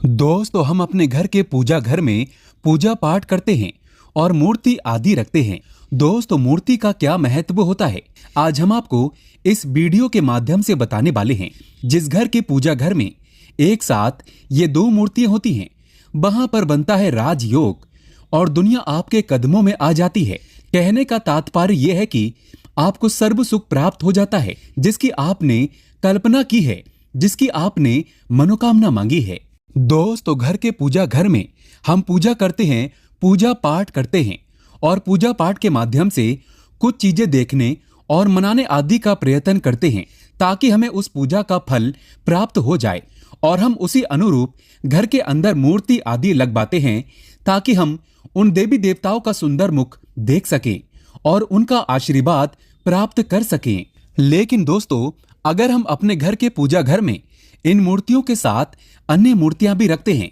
दोस्तों, हम अपने घर के पूजा घर में पूजा पाठ करते हैं और मूर्ति आदि रखते हैं। दोस्तों, मूर्ति का क्या महत्व होता है, आज हम आपको इस वीडियो के माध्यम से बताने वाले हैं। जिस घर के पूजा घर में एक साथ ये दो मूर्तियां होती हैं, वहां पर बनता है राजयोग और दुनिया आपके कदमों में आ जाती है। कहने का तात्पर्य यह है कि आपको सर्व सुख प्राप्त हो जाता है, जिसकी आपने कल्पना की है, जिसकी आपने मनोकामना मांगी है। दोस्तों, घर के पूजा घर में हम पूजा करते हैं, पूजा पाठ करते हैं और पूजा पाठ के माध्यम से कुछ चीजें देखने और मनाने आदि का प्रयत्न करते हैं, ताकि हमें उस पूजा का फल प्राप्त हो जाए और हम उसी अनुरूप घर के अंदर मूर्ति आदि लगवाते हैं, ताकि हम उन देवी देवताओं का सुंदर मुख देख सकें और उनका आशीर्वाद प्राप्त कर सकें। लेकिन दोस्तों, अगर हम अपने घर के पूजा घर में इन मूर्तियों के साथ अन्य मूर्तियां भी रखते हैं,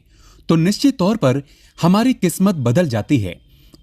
तो निश्चित तौर पर हमारी किस्मत बदल जाती है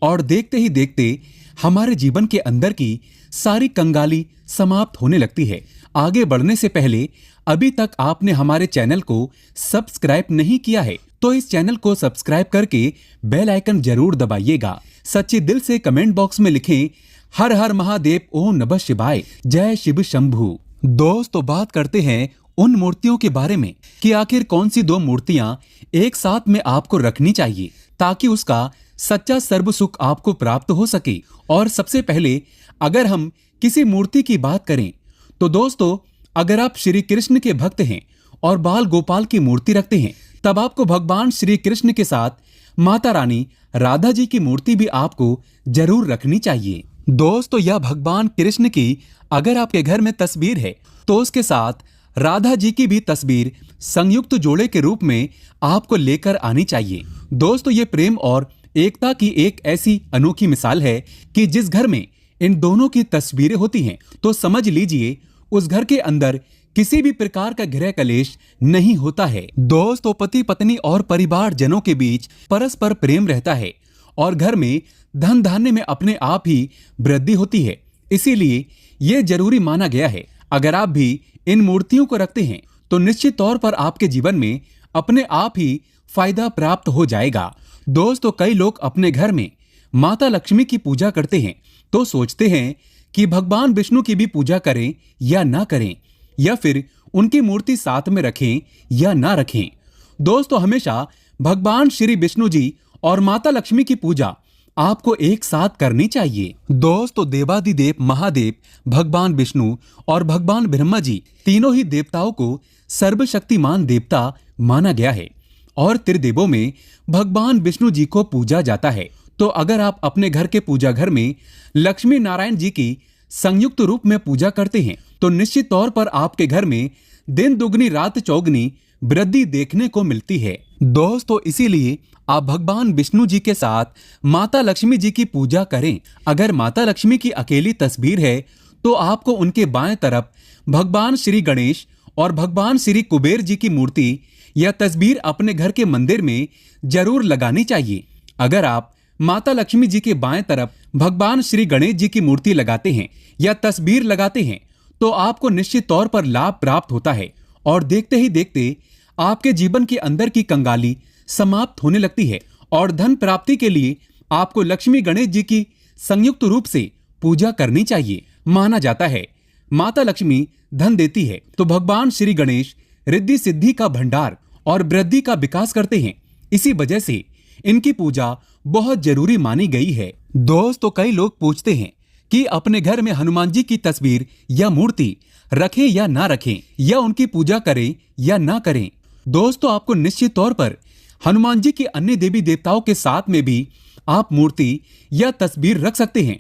और देखते ही देखते हमारे जीवन के अंदर की सारी कंगाली समाप्त होने लगती है। आगे बढ़ने से पहले अभी तक आपने हमारे चैनल को सब्सक्राइब नहीं किया है, तो इस चैनल को सब्सक्राइब करके बेल आइकन जरूर दबाइएगा। सच्चे दिल से कमेंट बॉक्स में लिखें, हर हर महादेव, ओम नमः शिवाय, जय शिव शंभू। दोस्तों, बात करते हैं उन मूर्तियों के बारे में कि आखिर कौन सी दो मूर्तियां एक साथ में आपको रखनी चाहिए, ताकि उसका सच्चा सर्व सुख आपको प्राप्त हो सके। और सबसे पहले अगर हम किसी मूर्ति की बात करें, तो दोस्तों, अगर आप श्री कृष्ण के भक्त हैं और बाल गोपाल की मूर्ति रखते हैं, तब आपको भगवान श्री कृष्ण के साथ माता रानी राधा जी की मूर्ति भी आपको जरूर रखनी चाहिए। दोस्तों, यह भगवान कृष्ण की अगर आपके घर में तस्वीर है, तो उसके साथ राधा जी की भी तस्वीर संयुक्त जोड़े के रूप में आपको लेकर आनी चाहिए। दोस्तों, ये प्रेम और एकता की एक ऐसी अनोखी मिसाल है कि जिस घर में इन दोनों की तस्वीरें होती हैं, तो समझ लीजिए उस घर के अंदर किसी भी प्रकार का गृह कलेश नहीं होता है। दोस्तों, पति पत्नी और परिवार जनों के बीच परस्पर प्रेम रहता है और घर में धन धान्य में अपने आप ही वृद्धि होती है। इसीलिए यह जरूरी माना गया है, अगर आप भी इन मूर्तियों को रखते हैं, तो निश्चित तौर पर आपके जीवन में अपने आप ही फायदा प्राप्त हो जाएगा। दोस्तों, कई लोग अपने घर में माता लक्ष्मी की पूजा करते हैं, तो सोचते हैं कि भगवान विष्णु की भी पूजा करें या ना करें, या फिर उनकी मूर्ति साथ में रखें या ना रखें। दोस्तों, हमेशा भगवान श्री विष्णु जी और माता लक्ष्मी की पूजा आपको एक साथ करनी चाहिए। दोस्तों, देवादिदेव महादेव, भगवान विष्णु और भगवान ब्रह्मा जी, तीनों ही देवताओं को सर्वशक्तिमान देवता माना गया है और त्रिदेवों में भगवान विष्णु जी को पूजा जाता है। तो अगर आप अपने घर के पूजा घर में लक्ष्मी नारायण जी की संयुक्त रूप में पूजा करते हैं, तो निश्चित तौर पर आपके घर में दिन दुगनी रात चौगनी वृद्धि देखने को मिलती है। दोस्तों, इसीलिए आप भगवान विष्णु जी के साथ माता लक्ष्मी जी की पूजा करें। अगर माता लक्ष्मी की अकेली तस्वीर है, तो आपको उनके बाएं तरफ भगवान श्री गणेश और भगवान श्री कुबेर जी की मूर्ति या तस्वीर अपने घर के मंदिर में जरूर लगानी चाहिए। अगर आप माता लक्ष्मी जी के बाएं तरफ भगवान श्री गणेश जी की मूर्ति लगाते हैं या तस्वीर लगाते हैं, तो आपको निश्चित तौर पर लाभ प्राप्त होता है और देखते ही देखते आपके जीवन के अंदर की कंगाली समाप्त होने लगती है और धन प्राप्ति के लिए आपको लक्ष्मी गणेश जी की संयुक्त रूप से पूजा करनी चाहिए। माना जाता है माता लक्ष्मी धन देती है, तो भगवान श्री गणेश रिद्धि सिद्धि का भंडार और वृद्धि का विकास करते हैं। इसी वजह से इनकी पूजा बहुत जरूरी मानी गई है। दोस्तों, कई लोग पूछते हैं कि अपने घर में हनुमान जी की तस्वीर या मूर्ति रखें या ना रखें, या उनकी पूजा करें या ना करें। दोस्तों, आपको निश्चित तौर पर हनुमान जी के अन्य देवी देवताओं के साथ में भी आप मूर्ति या तस्वीर रख सकते हैं।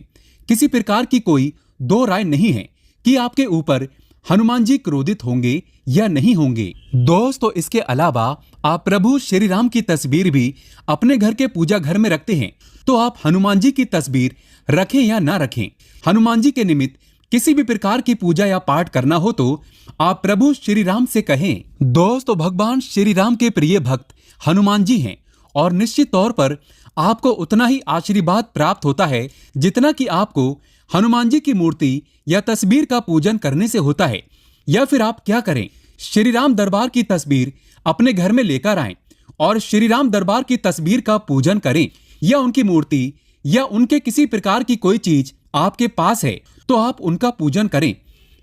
किसी प्रकार की कोई दो राय नहीं है कि आपके ऊपर हनुमान जी क्रोधित होंगे या नहीं होंगे। दोस्तों, इसके अलावा आप प्रभु श्री राम की तस्वीर भी अपने घर के पूजा घर में रखते हैं, तो आप हनुमान जी की तस्वीर रखें या ना रखें, हनुमान जी के निमित्त किसी भी प्रकार की पूजा या पाठ करना हो, तो आप प्रभु श्री राम से कहें। दोस्तों, भगवान श्री राम के प्रिय भक्त हनुमान जी हैं और निश्चित तौर पर आपको उतना ही आशीर्वाद प्राप्त होता है जितना कि आपको हनुमान जी की मूर्ति या तस्वीर का पूजन करने से होता है। या फिर आप क्या करें, श्री राम दरबार की तस्वीर अपने घर में लेकर आएं और श्री राम दरबार की तस्वीर का पूजन करें या उनकी मूर्ति या उनके किसी प्रकार की कोई चीज आपके पास है तो आप उनका पूजन करें।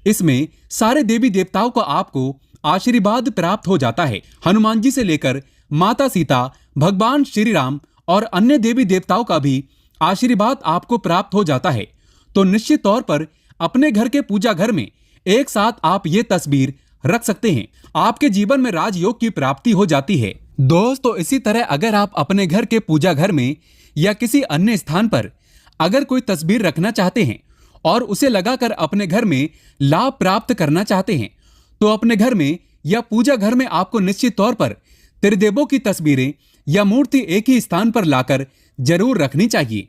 इसमें सारे देवी देवताओं का आपको आशीर्वाद प्राप्त हो जाता है। हनुमान जी से लेकर माता सीता, भगवान श्री राम और अन्य देवी देवताओं का भी आशीर्वाद आपको प्राप्त हो जाता है। तो निश्चित तौर पर अपने घर के पूजा घर में एक साथ आप ये तस्वीर रख सकते हैं। आपके जीवन में राजयोग की प्राप्ति हो जाती है। दोस्तों इसी तरह अगर आप अपने घर के पूजा घर में या किसी अन्य स्थान पर अगर कोई तस्वीर रखना चाहते हैं और उसे लगाकर अपने घर में लाभ प्राप्त करना चाहते हैं तो अपने घर में या पूजा घर में आपको निश्चित तौर पर त्रिदेवों की तस्वीरें या मूर्ति एक ही स्थान पर लाकर जरूर रखनी चाहिए।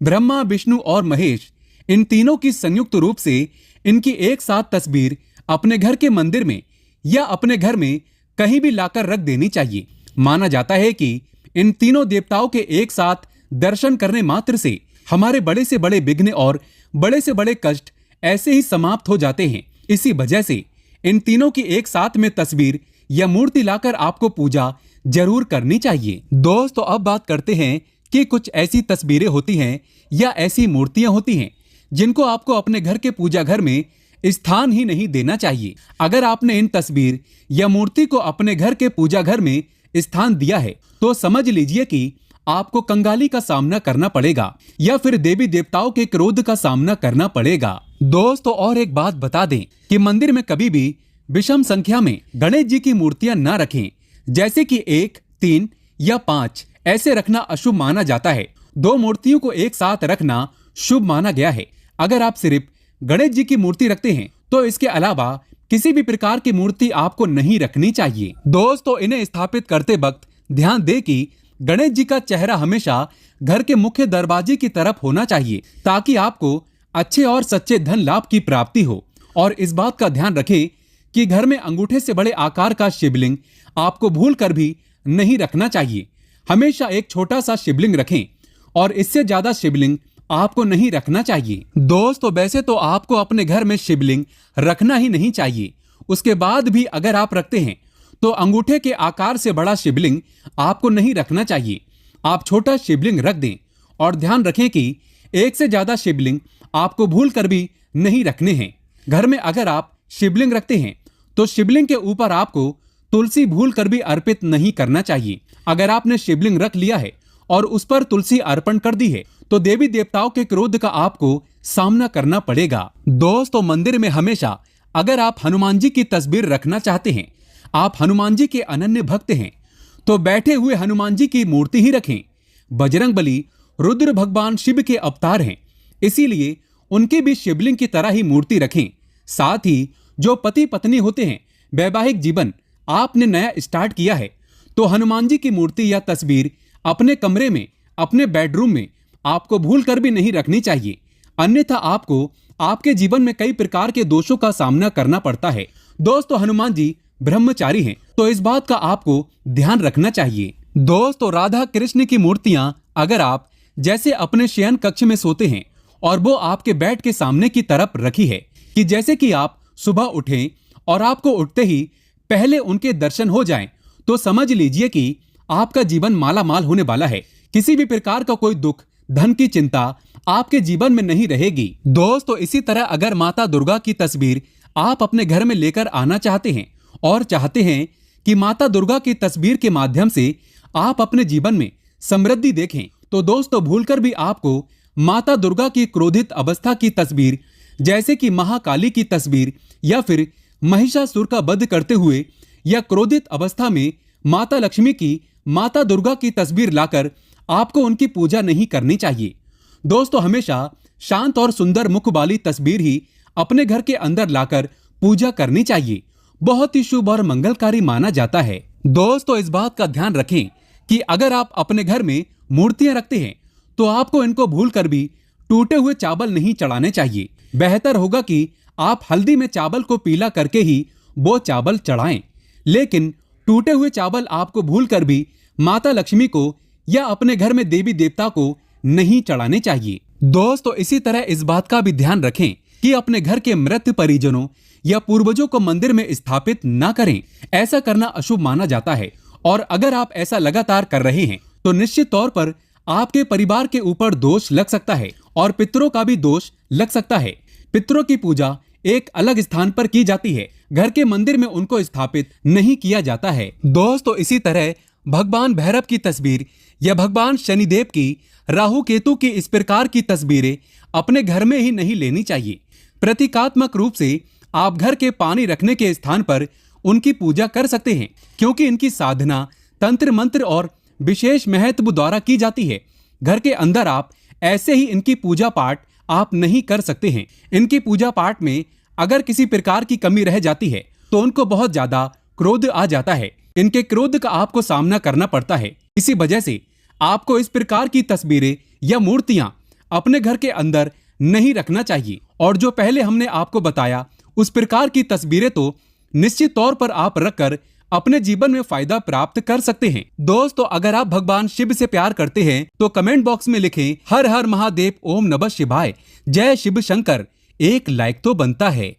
ब्रह्मा, विष्णु और महेश, इन तीनों की संयुक्त रूप से इनकी एक साथ तस्वीर अपने घर के मंदिर में या अपने घर में कहीं भी लाकर रख देनी चाहिए। माना जाता है कि इन तीनों देवताओं के एक साथ दर्शन करने मात्र से हमारे बड़े से बड़े विघ्न और बड़े से बड़े कष्ट ऐसे ही समाप्त हो जाते हैं। इसी वजह से इन तीनों की एक साथ में तस्वीर या मूर्ति लाकर आपको पूजा जरूर करनी चाहिए। दोस्तों अब बात करते हैं कि कुछ ऐसी तस्वीरें होती हैं या ऐसी मूर्तियां होती हैं जिनको आपको अपने घर के पूजा घर में स्थान ही नहीं देना चाहिए। अगर आपने इन तस्वीर या मूर्ति को अपने घर के पूजा घर में स्थान दिया है तो समझ लीजिए कि आपको कंगाली का सामना करना पड़ेगा या फिर देवी देवताओं के क्रोध का सामना करना पड़ेगा। दोस्तों और एक बात बता दें कि मंदिर में कभी भी विषम संख्या में गणेश जी की मूर्तियां न रखें, जैसे कि 1, 3 या 5 ऐसे रखना अशुभ माना जाता है। 2 मूर्तियों को एक साथ रखना शुभ माना गया है। अगर आप सिर्फ गणेश जी की मूर्ति रखते हैं तो इसके अलावा किसी भी प्रकार की मूर्ति आपको नहीं रखनी चाहिए। दोस्तों इन्हें स्थापित करते वक्त ध्यान दें कि गणेश जी का चेहरा हमेशा घर के मुख्य दरवाजे की तरफ होना चाहिए ताकि आपको अच्छे और सच्चे धन लाभ की प्राप्ति हो। और इस बात का ध्यान रखें कि घर में अंगूठे से बड़े आकार का शिवलिंग आपको भूल कर भी नहीं रखना चाहिए। हमेशा एक छोटा सा शिवलिंग रखें और इससे ज्यादा शिवलिंग आपको नहीं रखना चाहिए। दोस्तों वैसे तो आपको अपने घर में शिवलिंग रखना ही नहीं चाहिए। उसके बाद भी अगर आप रखते हैं तो अंगूठे के आकार से बड़ा शिवलिंग आपको नहीं रखना चाहिए। आप छोटा शिवलिंग रख दें और ध्यान रखें कि एक से ज्यादा शिवलिंग आपको भूल कर भी नहीं रखने हैं। घर में अगर आप शिवलिंग रखते हैं तो शिवलिंग के ऊपर आपको तुलसी भूल कर भी अर्पित नहीं करना चाहिए। अगर आपने शिवलिंग रख लिया है और उस पर तुलसी अर्पण कर दी है तो देवी देवताओं के क्रोध का आपको सामना करना पड़ेगा। दोस्तों मंदिर में हमेशा अगर आप हनुमान जी की तस्वीर रखना चाहते हैं, आप हनुमान जी के अनन्य भक्त हैं तो बैठे हुए हनुमान जी की मूर्ति ही रखें। बजरंगबली रुद्र भगवान शिव के अवतार हैं, इसीलिए उनकी भी शिवलिंग की तरह ही मूर्ति रखें। साथ ही जो पति पत्नी होते हैं, वैवाहिक जीवन आपने नया स्टार्ट किया है तो हनुमान जी की मूर्ति या तस्वीर अपने कमरे में, अपने बेडरूम में आपको भूल कर भी नहीं रखनी चाहिए। अन्यथा आपको आपके जीवन में कई प्रकार के दोषों का सामना करना पड़ता है। दोस्तों हनुमान जी ब्रह्मचारी हैं तो इस बात का आपको ध्यान रखना चाहिए। दोस्तों राधा कृष्ण की मूर्तियां अगर आप जैसे अपने शयन कक्ष में सोते हैं और वो आपके बेड के सामने की तरफ रखी है कि जैसे कि आप सुबह उठें और आपको उठते ही पहले उनके दर्शन हो जाएं, तो समझ लीजिए कि आपका जीवन माला माल होने वाला है। किसी भी प्रकार का कोई दुख, धन की चिंता आपके जीवन में नहीं रहेगी। दोस्तों इसी तरह अगर माता दुर्गा की तस्वीर आप अपने घर में लेकर आना चाहते हैं और चाहते हैं कि माता दुर्गा की तस्वीर के माध्यम से आप अपने जीवन में समृद्धि देखें तो दोस्तों भूलकर भी आपको माता दुर्गा की क्रोधित अवस्था की तस्वीर, जैसे कि महाकाली की तस्वीर या फिर महिषासुर का वध करते हुए या क्रोधित अवस्था में माता लक्ष्मी की, माता दुर्गा की तस्वीर लाकर आपको उनकी पूजा नहीं करनी चाहिए। दोस्तों हमेशा शांत और सुंदर मुख वाली तस्वीर ही अपने घर के अंदर लाकर पूजा करनी चाहिए। बहुत ही शुभ और मंगलकारी माना जाता है। दोस्तों इस बात का ध्यान रखें कि अगर आप अपने घर में मूर्तियां रखते हैं तो आपको इनको भूल कर भी टूटे हुए चावल नहीं चढ़ाने चाहिए। बेहतर होगा कि आप हल्दी में चावल को पीला करके ही वो चावल चढ़ाएं, लेकिन टूटे हुए चावल आपको भूल कर भी माता लक्ष्मी को या अपने घर में देवी देवता को नहीं चढ़ाने चाहिए। दोस्तों इसी तरह इस बात का भी ध्यान रखें कि अपने घर के मृत परिजनों या पूर्वजों को मंदिर में स्थापित न करें। ऐसा करना अशुभ माना जाता है और अगर आप ऐसा लगातार कर रहे हैं तो निश्चित तौर पर आपके परिवार के ऊपर दोष लग सकता है और पितरों का भी दोष लग सकता है। पितरों की पूजा एक अलग स्थान पर की जाती है, घर के मंदिर में उनको स्थापित नहीं किया जाता है। दोस्तों, इसी तरह भगवान भैरव की तस्वीर या भगवान शनिदेव की, राहु केतु की इस प्रकार की तस्वीरें अपने घर में ही नहीं लेनी चाहिए। प्रतीकात्मक रूप से आप घर के पानी रखने के स्थान पर उनकी पूजा कर सकते हैं, क्योंकि इनकी साधना तंत्र मंत्र और विशेष महत्व द्वारा की जाती है। घर के अंदर आप ऐसे ही इनकी पूजा पाठ आप नहीं कर सकते हैं। इनकी पूजा पाठ में अगर किसी प्रकार की कमी रह जाती है तो उनको बहुत ज्यादा क्रोध आ जाता है। इनके क्रोध का आपको सामना करना पड़ता है। इसी वजह से आपको इस प्रकार की तस्वीरें या मूर्तियां अपने घर के अंदर नहीं रखना चाहिए। और जो पहले हमने आपको बताया उस प्रकार की तस्वीरें तो निश्चित तौर पर आप रखकर अपने जीवन में फायदा प्राप्त कर सकते हैं। दोस्तों, अगर आप भगवान शिव से प्यार करते हैं तो कमेंट बॉक्स में लिखें हर हर महादेव, ओम नमः शिवाय, जय शिव शंकर। एक लाइक तो बनता है।